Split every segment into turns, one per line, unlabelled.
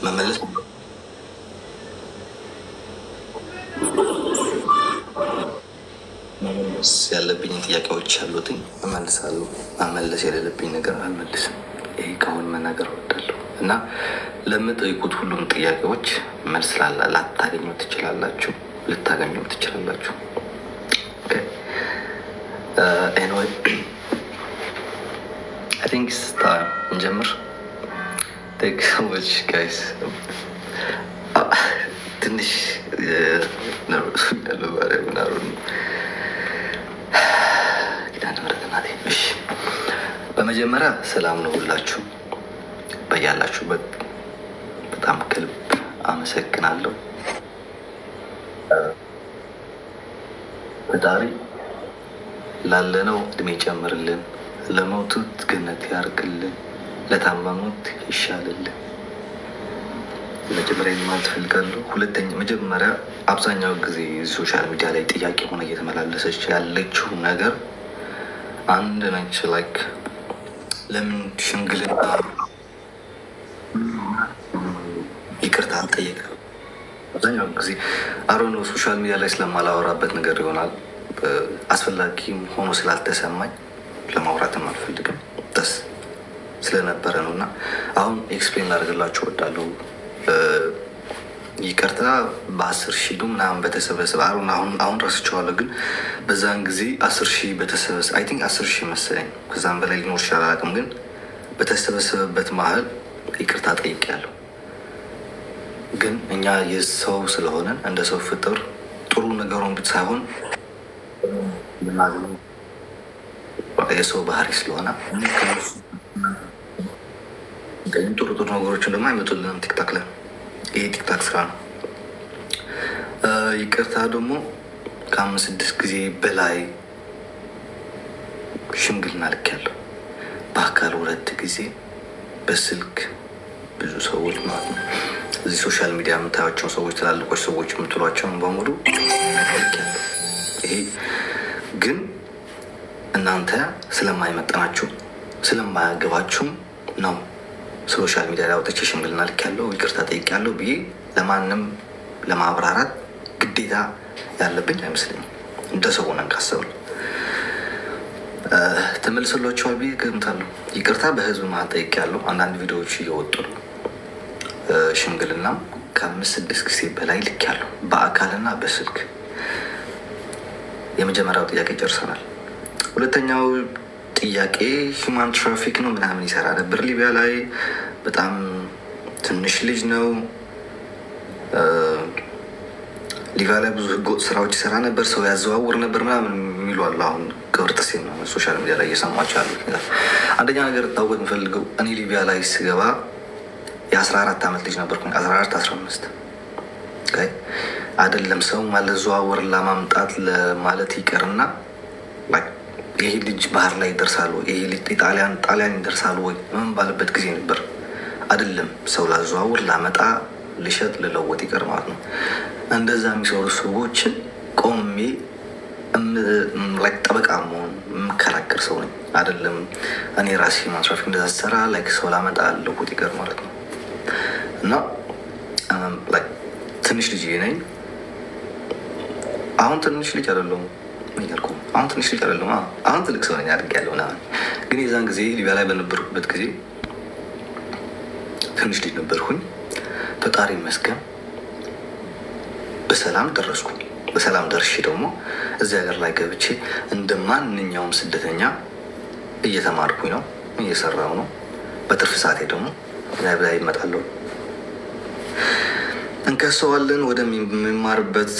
መመለስ ያለብኝ ጥያቄዎች አሉትኝ እመልሳለሁ። መመለስ የሌለብኝ ነገር አልመልስም። ይሄ ከአሁን መናገር እወዳለሁ እና ለምጠይቁት ሁሉም ጥያቄዎች መልስ ላታገኙ ትችላላችሁ፣ ልታገኙ ትችላላችሁ። ኤኒዌይ አይ ቲንክ እንጀምር። ቴንክ ሶ ማች ጋይስ። ትንሽ ነርቨስ ያለው ባሪያ ምናሩ በመጀመሪያ ሰላም ነው ሁላችሁ በያላችሁበት። በጣም ከልብ አመሰግናለሁ። ፈጣሪ ላለነው እድሜ ጨምርልን፣ ለሞቱት ገነት ያርግልን፣ ለታመሙት ይሻልልን። መጀመሪያ ማለት ፈልጋለሁ። ሁለተኛ መጀመሪያ አብዛኛው ጊዜ ሶሻል ሚዲያ ላይ ጥያቄ ሆነ እየተመላለሰች ያለችው ነገር አንድ ነች። ላይክ ለምን ሽምግልና ይቅርታ አልጠየቅም? አብዛኛው ጊዜ አሮኖ ሶሻል ሚዲያ ላይ ስለማላወራበት ነገር ይሆናል። አስፈላጊም ሆኖ ስላልተሰማኝ ለማውራትም አልፈልግም ደስ ስለነበረ ነው። እና አሁን ኤክስፕሌን ላደርግላችሁ እወዳለሁ። ይቅርታ በ10,000 ምናምን በተሰበሰበ አሁን ረስቼዋለሁ፣ ግን በዛን ጊዜ 10,000 በተሰበሰበ አይ ቲንክ 10,000 መሰለኝ፣ ከዛም በላይ ሊኖር ይችላል አላውቅም። ግን በተሰበሰበበት መሀል ይቅርታ ጠይቄያለሁ። ግን እኛ የሰው ስለሆነን እንደ ሰው ፍጥር ጥሩ ነገሩን ሳይሆን የሰው ባህሪ ስለሆነ ጥሩ ጥሩ ነገሮችን ደግሞ አይመጡልንም ቲክታክ ላይ። ይሄ ቲክታክ ስራ ነው። ይቅርታ ደግሞ ከ5-6 ጊዜ በላይ ሽምግልና ልኬያለሁ። በአካል 2 ጊዜ፣ በስልክ ብዙ ሰዎች ማለት ነው። እዚህ ሶሻል ሚዲያ የምታያቸው ሰዎች፣ ትላልቆች ሰዎች የምትሏቸውን በሙሉ ልኬያለሁ። ይሄ ግን እናንተ ስለማይመጠናችሁ ስለማያገባችሁም ነው ሶሻል ሚዲያ ላይ አውጥቼ ሽምግልና ልኬያለሁ፣ ይቅርታ ጠይቄያለሁ ብዬ ለማንም ለማብራራት ግዴታ ያለብኝ አይመስለኝም። እንደ ሰው ሆነን ካሰብን ተመልሶላችኋል ብዬ እገምታለሁ። ይቅርታ በህዝብ መሀል ጠይቄያለሁ። አንዳንድ ቪዲዮዎች እየወጡ ነው። ሽምግልናም ከ5-6 ጊዜ በላይ ልኬያለሁ፣ በአካልና በስልክ። የመጀመሪያው ጥያቄ ጨርሰናል። ሁለተኛው ጥያቄ ሂውማን ትራፊክ ነው ምናምን ይሰራ ነበር ሊቢያ ላይ። በጣም ትንሽ ልጅ ነው። ሊቢያ ላይ ብዙ ህገወጥ ስራዎች ይሰራ ነበር፣ ሰው ያዘዋውር ነበር ምናምን የሚሉ አሉ። አሁን ክብር ጥሴ ነው ሶሻል ሚዲያ ላይ እየሰማቸው ያሉት ነገር። አንደኛ ነገር ታወቅ የምፈልገው እኔ ሊቢያ ላይ ስገባ የ14 ዓመት ልጅ ነበርኩኝ። 14-15 አይደለም ሰው ማለዘዋወር ለማምጣት ለማለት ይቀርና ይሄ ልጅ ባህር ላይ ይደርሳሉ፣ ይሄ ልጅ ጣሊያን ይደርሳሉ ወይ ምን ባለበት ጊዜ ነበር። አይደለም ሰው ላዘዋውር ላመጣ ልሸጥ ልለወጥ ይቀር ማለት ነው። እንደዛ የሚሰሩ ሰዎችን ቆሜ ጠበቃ መሆን የምከራከር ሰው ነኝ። አይደለም እኔ ራሴ ማትራፊክ እንደዛ ሰራ ሰው ላመጣ ልለወጥ ይቀር ማለት ነው። እና ትንሽ ልጅ ነኝ። አሁን ትንሽ ልጅ አይደለሁም ያልኩ አሁን ትንሽ ልጅ አይደለሁም። አሁን ትልቅ ሰው ነኝ አድርጌያለሁ ምናምን። ግን የዛን ጊዜ ሊቢያ ላይ በነበርኩበት ጊዜ ትንሽ ልጅ ነበርኩኝ። ፈጣሪ ይመስገን በሰላም ደረስኩኝ። በሰላም ደርሼ ደግሞ እዚህ ሀገር ላይ ገብቼ እንደ ማንኛውም ስደተኛ እየተማርኩኝ ነው፣ እየሰራው ነው። በትርፍ ሰዓቴ ደግሞ ላይ ይመጣለሁ፣ እንከሰዋለን፣ ወደሚማርበት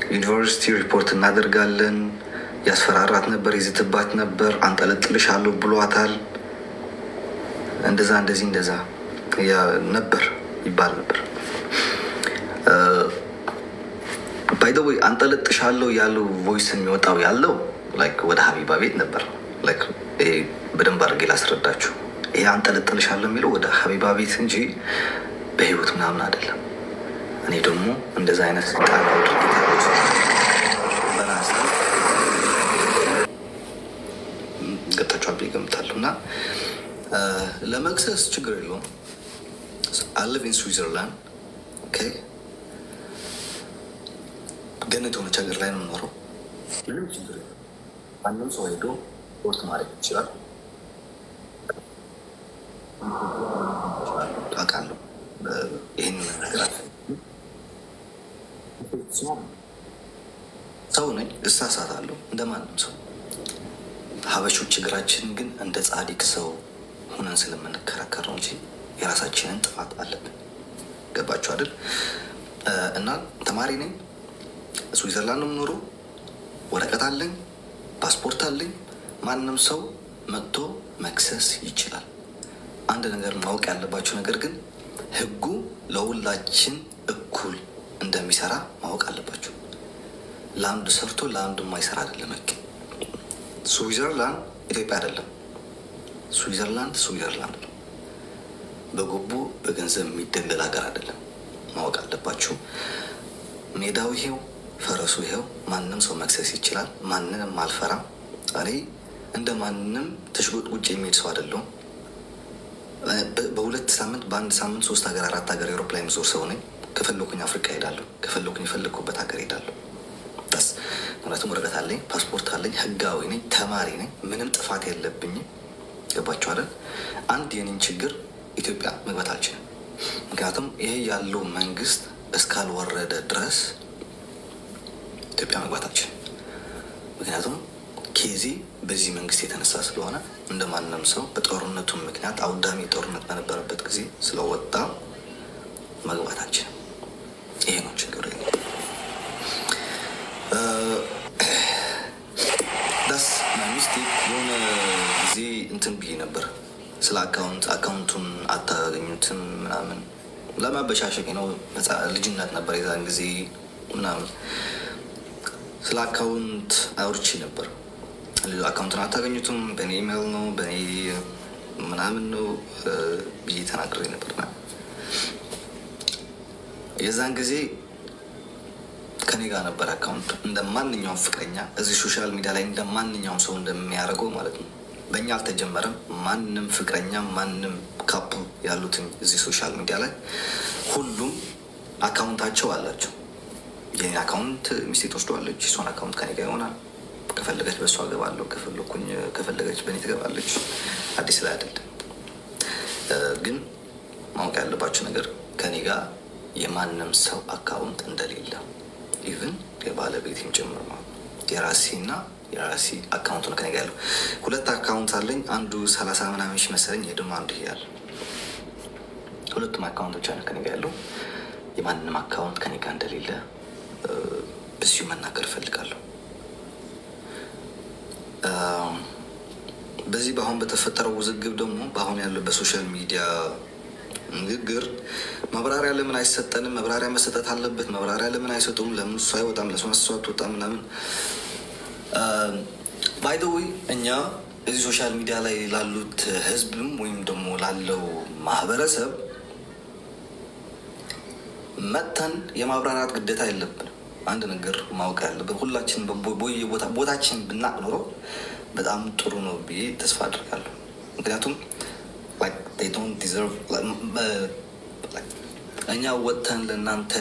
ዩኒቨርሲቲ ሪፖርት እናደርጋለን። ያስፈራራት ነበር፣ ይዝትባት ነበር፣ አንጠለጥልሻለሁ ብሏታል። እንደዛ እንደዚህ እንደዛ ነበር ይባል ነበር። ባይ ዘ ወይ አንጠለጥሻለሁ ያለው ቮይስ የሚወጣው ያለው ወደ ሀቢባ ቤት ነበር። ይሄ በደንብ አድርጌ ላስረዳችሁ። ይሄ አንጠለጥልሻለሁ የሚለው ወደ ሀቢባ ቤት እንጂ በህይወት ምናምን አይደለም። እኔ ደግሞ እንደዛ አይነት ስልጣን ድርጊት በራሴ ገብታችኋል ብዬ እገምታለሁ። እና ለመክሰስ ችግር የለውም። I live in Switzerland. Okay. ገነት የሆነች ሀገር ላይ ነው የምኖረው። ምንም ችግር የለም። ማንም ሰው ሄዶ ስፖርት ማድረግ ይችላል። አውቃለሁ። ይህን ነገር ሰው ነኝ፣ እሳሳታለሁ እንደማንም ሰው። ሀበሾች ችግራችን ግን እንደ ጻድቅ ሰው ሆነን ስለምንከራከር ነው እንጂ የራሳችንን ጥፋት አለብን። ገባችሁ አይደል? እና ተማሪ ነኝ፣ ስዊዘርላንድ ነው የምኖረው። ወረቀት አለኝ፣ ፓስፖርት አለኝ። ማንም ሰው መጥቶ መክሰስ ይችላል። አንድ ነገር ማወቅ ያለባቸው ነገር ግን ህጉ ለሁላችን እኩል እንደሚሰራ ማወቅ አለባቸው። ለአንዱ ሰርቶ ለአንዱ የማይሰራ አይደለም ህግ። ስዊዘርላንድ ኢትዮጵያ አይደለም። ስዊዘርላንድ ነው። በጉቦ በገንዘብ የሚደለል ሀገር አይደለም። ማወቅ አለባችሁ። ሜዳው ይሄው፣ ፈረሱ ይሄው። ማንም ሰው መክሰስ ይችላል። ማንንም አልፈራም። እኔ እንደ ማንም ተሽጎጥ ውጭ የሚሄድ ሰው አይደለሁም። በሁለት ሳምንት በአንድ ሳምንት 3 ሀገር 4 ሀገር ኤሮፕላን ዞር ሰው ነኝ። ከፈለኩኝ አፍሪካ ሄዳለሁ፣ ከፈለኩኝ የፈለግኩበት ሀገር ሄዳለሁ። ስ ምክንያቱም ወረቀት አለኝ፣ ፓስፖርት አለኝ፣ ህጋዊ ነኝ፣ ተማሪ ነኝ፣ ምንም ጥፋት የለብኝም። ገባችሁ አይደል? አንድ የኔን ችግር ኢትዮጵያ መግባት አልችልም። ምክንያቱም ይሄ ያለው መንግስት እስካልወረደ ድረስ ኢትዮጵያ መግባት አልችልም። ምክንያቱም ኬዚ በዚህ መንግስት የተነሳ ስለሆነ እንደ ማንም ሰው በጦርነቱ ምክንያት አውዳሚ ጦርነት በነበረበት ጊዜ ስለወጣ መግባት አልችልም። ይሄ ነው ችግሩ። ዳስ ሚስቴክ የሆነ ጊዜ እንትን ብዬ ነበር ስለ አካውንቱን አታገኙትም ምናምን ለማበሻሸቅ ነው። ልጅነት ነበር የዛን ጊዜ ምናምን ስለ አካውንት አውርቼ ነበር። አካውንቱን አታገኙትም፣ በእኔ ኢሜይል ነው በእኔ ምናምን ነው ብዬ ተናግሬ ነበርና የዛን ጊዜ ከኔ ጋር ነበር አካውንቱ። እንደ ማንኛውም ፍቅረኛ እዚህ ሶሻል ሚዲያ ላይ እንደ ማንኛውም ሰው እንደሚያደርገው ማለት ነው። በእኛ አልተጀመረም። ማንም ፍቅረኛ ማንም ካፕል ያሉትን እዚህ ሶሻል ሚዲያ ላይ ሁሉም አካውንታቸው አላቸው። የኔን አካውንት ሚስቴ ትወስደዋለች፣ እሷን አካውንት ከኔ ጋር ይሆናል። ከፈለገች በእሷ ገባለሁ፣ ከፈለገች በእኔ ትገባለች። አዲስ ላይ አይደለም። ግን ማወቅ ያለባቸው ነገር ከኔ ጋር የማንም ሰው አካውንት እንደሌለ ኢቭን የባለቤቴም ጭምር ማለት የራሴና የራሴ አካውንት ነው ከኔ ጋር ያለው። 2 አካውንት አለኝ። አንዱ 30 ምናምን ሺህ መሰለኝ፣ ደግሞ አንዱ ያለ 2ቱም አካውንቶች አለ ከኔ ጋር ያለው። የማንም አካውንት ከኔ ጋር እንደሌለ በዚሁ መናገር እፈልጋለሁ። በዚህ በአሁን በተፈጠረው ውዝግብ ደግሞ በአሁን ያለው በሶሻል ሚዲያ ንግግር ማብራሪያ ለምን አይሰጠንም? ማብራሪያ መሰጠት አለበት። ማብራሪያ ለምን አይሰጡም? ለምን እሱ አይወጣም? ለእሱ አትወጣም? ምናምን ባይ ዘ ዌይ እኛ እዚህ ሶሻል ሚዲያ ላይ ላሉት ህዝብም ወይም ደግሞ ላለው ማህበረሰብ መተን የማብራራት ግዴታ የለብንም። አንድ ነገር ማወቅ ያለብን ሁላችን ቦታችን ብናቅ ኖሮ በጣም ጥሩ ነው ብዬ ተስፋ አድርጋለሁ። ምክንያቱም እኛ ወጥተን ለእናንተ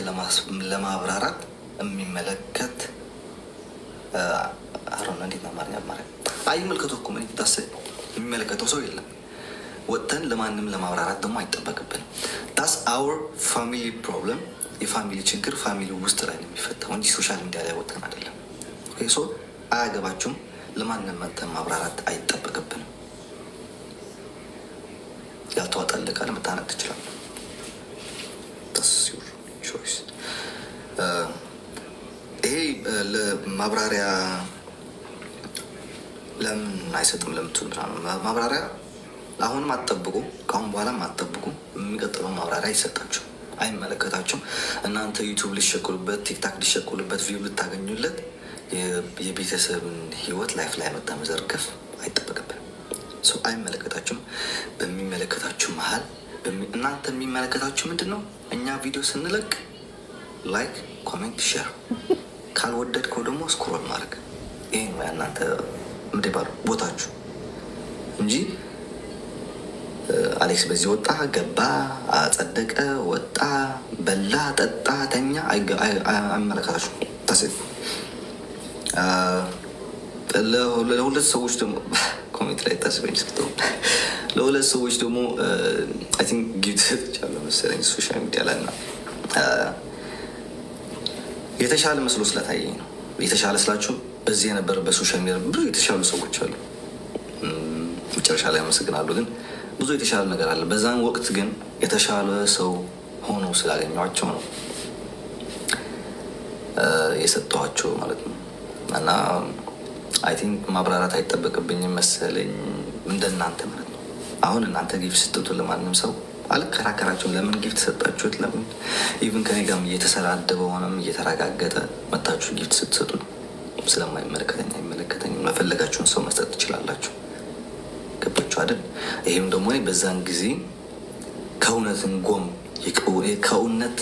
ለማብራራት የሚመለከት አሮና እንዴት ነው አማርኛ አይመለከተው እኮ ምን ታስብ የሚመለከተው ሰው የለም። ወጥተን ለማንም ለማብራራት ደግሞ አይጠበቅብንም። ዳስ አወር ፋሚሊ ፕሮብለም። የፋሚሊ ችግር ፋሚሊ ውስጥ ላይ ነው የሚፈታው እንጂ ሶሻል ሚዲያ ላይ ወጥተን አይደለም። ሶ አያገባችሁም። ለማንም መጥተን ማብራራት አይጠበቅብንም። ያልተዋጠልህ ካለ መታነቅ ትችላለህ። ይሄ ለማብራሪያ ለምን አይሰጥም ለምትሉ ማብራሪያ አሁንም አትጠብቁ፣ ከአሁን በኋላም አትጠብቁ። የሚቀጥለው ማብራሪያ አይሰጣችሁ፣ አይመለከታችሁም። እናንተ ዩቱብ ሊሸክሉበት፣ ቲክታክ ሊሸክሉበት፣ ቪው ልታገኙለት የቤተሰብን ህይወት ላይፍ ላይ መጣ መዘርገፍ አይጠበቅብንም። ሰው አይመለከታችሁም። በሚመለከታችሁ መሀል እናንተ የሚመለከታችሁ ምንድን ነው? እኛ ቪዲዮ ስንለቅ ላይክ፣ ኮሜንት፣ ሼር፣ ካልወደድከው ደግሞ ስክሮል ማድረግ። ይሄ ነው እናንተ ምንድን ባሉ ቦታችሁ እንጂ አሌክስ በዚህ ወጣ ገባ አጸደቀ ወጣ በላ ጠጣ ተኛ አይመለከታችሁ። ታስብ ለሁለት ሰዎች ደግሞ ኮሜንት ላይ ታስበኝ ስክተው ለሁለት ሰዎች ደግሞ አይ ቲንክ ጊፍት ሰጥቻለሁ መሰለኝ ሶሻል ሚዲያ ላይ እና የተሻለ መስሎ ስለታየኝ ነው። የተሻለ ስላችሁ በዚህ የነበረ በሶሻል ሚዲያ ብዙ የተሻሉ ሰዎች አሉ። መጨረሻ ላይ አመሰግናለሁ። ግን ብዙ የተሻለ ነገር አለ። በዛን ወቅት ግን የተሻለ ሰው ሆኖ ስላገኘኋቸው ነው የሰጠኋቸው ማለት ነው። እና አይ ቲንክ ማብራራት አይጠበቅብኝም መሰለኝ እንደናንተ ማለት ነው። አሁን እናንተ ጊፍት ስትጡ ለማንም ሰው አልከራከራቸውም። ለምን ጊፍት ሰጣችሁት? ለምን ኢቭን ከኔ ጋርም እየተሰራደበ ሆነም እየተረጋገጠ መታችሁ ጊፍት ስትሰጡ ስለማይመለከተኝ አይመለከተኝም። መፈለጋችሁን ሰው መስጠት ትችላላችሁ። ገባችሁ አይደል? ይሄም ደግሞ በዛን ጊዜ ከእውነት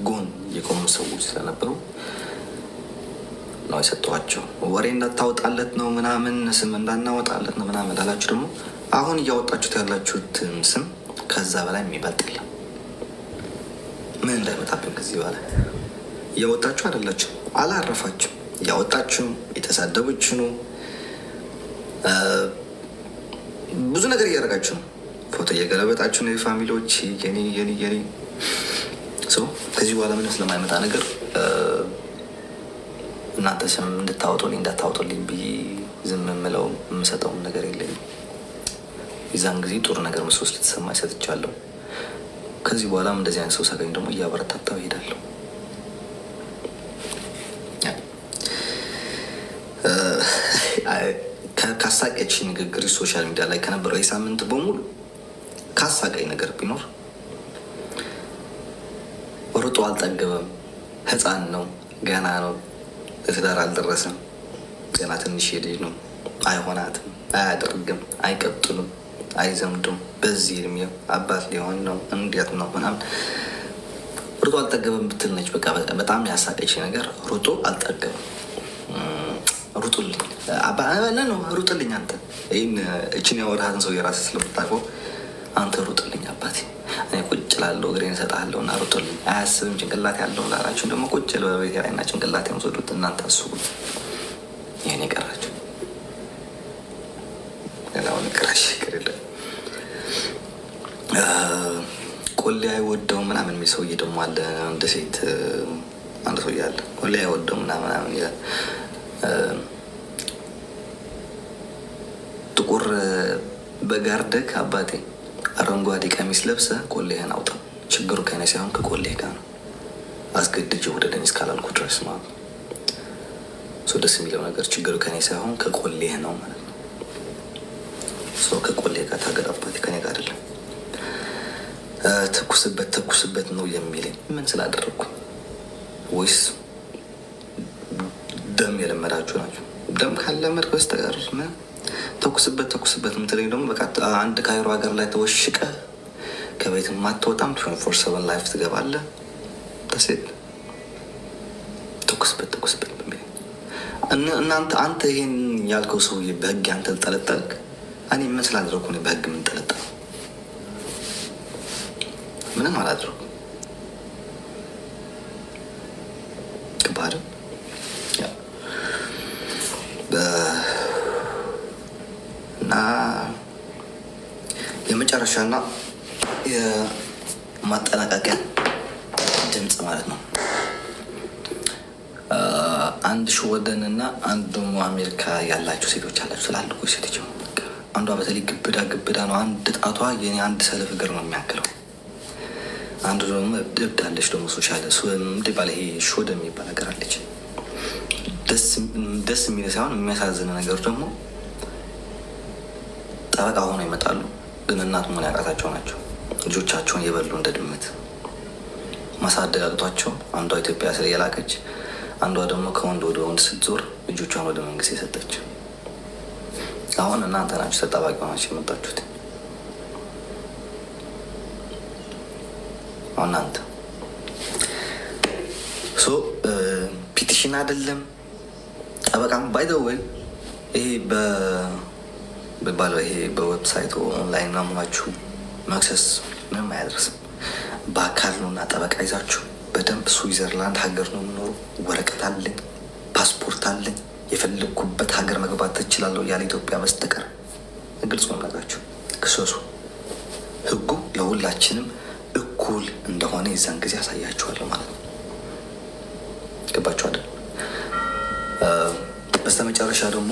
ጎን የቆሙ ሰዎች ስለነበሩ ነው የሰጠኋቸው። ወሬ እንዳታወጣለት ነው ምናምን ስም እንዳናወጣለት ነው ምናምን ላላችሁ ደግሞ አሁን እያወጣችሁት ያላችሁትን ስም ከዛ በላይ የሚበልጥ የለም። ምን እንዳይመጣብን ከዚህ በኋላ እያወጣችሁ አይደላችሁ፣ አላረፋችሁ፣ እያወጣችሁ የተሳደበችሁ ነው። ብዙ ነገር እያደረጋችሁ ነው። ፎቶ እየገለበጣችሁ ነው። የፋሚሊዎች የኔ ሰው ከዚህ በኋላ ምንም ስለማይመጣ ነገር እናንተ ስም እንድታወጡልኝ እንዳታወጡልኝ ብዬ ዝም የምለው የምሰጠውም ነገር የለኝም። የዛን ጊዜ ጥሩ ነገር መስሎ ስለተሰማኝ ሰጥቻለሁ። ከዚህ በኋላም እንደዚህ አይነት ሰው ሳገኝ ደግሞ እያበረታታው እሄዳለሁ። ካሳቀች ንግግር ሶሻል ሚዲያ ላይ ከነበረው የሳምንት በሙሉ ካሳቀኝ ነገር ቢኖር ሩጦ አልጠገበም፣ ህፃን ነው፣ ገና ነው፣ ለትዳር አልደረሰም፣ ገና ትንሽ ልጅ ነው፣ አይሆናትም፣ አያደርግም፣ አይቀጥሉም፣ አይዘምዱም፣ በዚህ እድሜው አባት ሊሆን ነው፣ እንዴት ነው ምናምን ሩጦ አልጠገበም ብትል ነች። በቃ በጣም ያሳቀች ነገር ሩጦ አልጠገበም። ሩጡልኝ ነው ሩጥልኝ፣ አንተ ይህን እችን ያወራህን ሰው የራስህ ስለምታውቀው አንተ ሩጥልኝ አባቴ፣ እኔ ቁጭ ላለው እግሬን እሰጥሃለሁ እና ሩጥልኝ። አያስብም ጭንቅላት ያለው ላላችሁን ደግሞ ቁጭ በቤት ላይ እና ጭንቅላት የምትወዱት እናንተ አስቡት። ይህን የቀራችሁ ሌላውን ቅራሽ ቅርለ ቆሌ አይወደው ምናምን የሚል ሰውዬ ደግሞ አለ። እንደ ሴት አንድ ሰውዬ አለ ቆሌ አይወደው ምናምን ይላል። ጥቁር በጋርደክ አባቴ አረንጓዴ ቀሚስ ለብሰ ቆሌህን አውጣ። ችግሩ ከኔ ሳይሆን ከቆሌህ ጋር ነው። አስገድጅ ውደደኝ እስካላልኩ ድረስ ማለት ነው። ደስ የሚለው ነገር ችግሩ ከኔ ሳይሆን ከቆሌህ ነው ማለት ነው። ከቆሌህ ጋር ታገድ አባቴ፣ ከኔ ጋር አይደለም። ተኩስበት ነው የሚለኝ ምን ስላደረግኩኝ? ወይስ ደም የለመዳችሁ ናቸው? ደም ካለመድክ በስተቀር ተኩስበት የምትለኝ ደግሞ በቃ አንድ ካይሮ ሀገር ላይ ተወሽቀ ከቤት ማትወጣም 24/7 ላይፍ ትገባለህ። ተሴት ተኩስበት እናንተ አንተ ይሄን ያልከው ሰውዬ በህግ ያንጠለጠልክ፣ እኔ ምን ስላደረኩ ነው በህግ የምንጠለጠለው? ምንም አላደረኩም። ከባድ እና የመጨረሻና የማጠናቀቂያ ድምፅ ማለት ነው። አንድ ሽወደን እና አንድ ደግሞ አሜሪካ ያላችሁ ሴቶች አላችሁ ስላልኩ ሴቶች፣ አንዷ በተለይ ግብዳ ነው። አንድ ጣቷ የኔ አንድ ሰለፍ እግር ነው የሚያክለው። አንዱ ደግሞ እብዳለች ደግሞ ሶሻል ባለ ይሄ ሾደ የሚባል ነገር አለች። ደስ የሚል ሳይሆን የሚያሳዝን ነገር ደግሞ ጠበቃ ሆነው ይመጣሉ፣ ግን እናት መሆን ያቃታቸው ናቸው። ልጆቻቸውን የበሉ እንደ ድመት ማሳደግ አቅቷቸው አንዷ ኢትዮጵያ ስለየላከች፣ አንዷ ደግሞ ከወንድ ወደ ወንድ ስትዞር ልጆቿን ወደ መንግስት የሰጠች። አሁን እናንተ ናችሁ ተጠባቂ ሆናችሁ የመጣችሁት። እናንተ ፒቲሽን አይደለም ጠበቃም ባይደወይ ይሄ በባለው ይሄ በዌብሳይቱ ኦንላይን ናሙናችሁ መክሰስ ምንም አያደርስም። በአካል ነውና ጠበቃ ይዛችሁ በደንብ ስዊዘርላንድ ሀገር ነው የምኖሩ፣ ወረቀት አለኝ፣ ፓስፖርት አለኝ፣ የፈለግኩበት ሀገር መግባት ትችላለሁ ያለ ኢትዮጵያ በስተቀር ግልጽ ነው ነገራችሁ። ክሰሱ። ህጉ ለሁላችንም እኩል እንደሆነ የዛን ጊዜ ያሳያችኋለሁ ማለት ነው። ገባችሁ አይደል? በስተመጨረሻ ደግሞ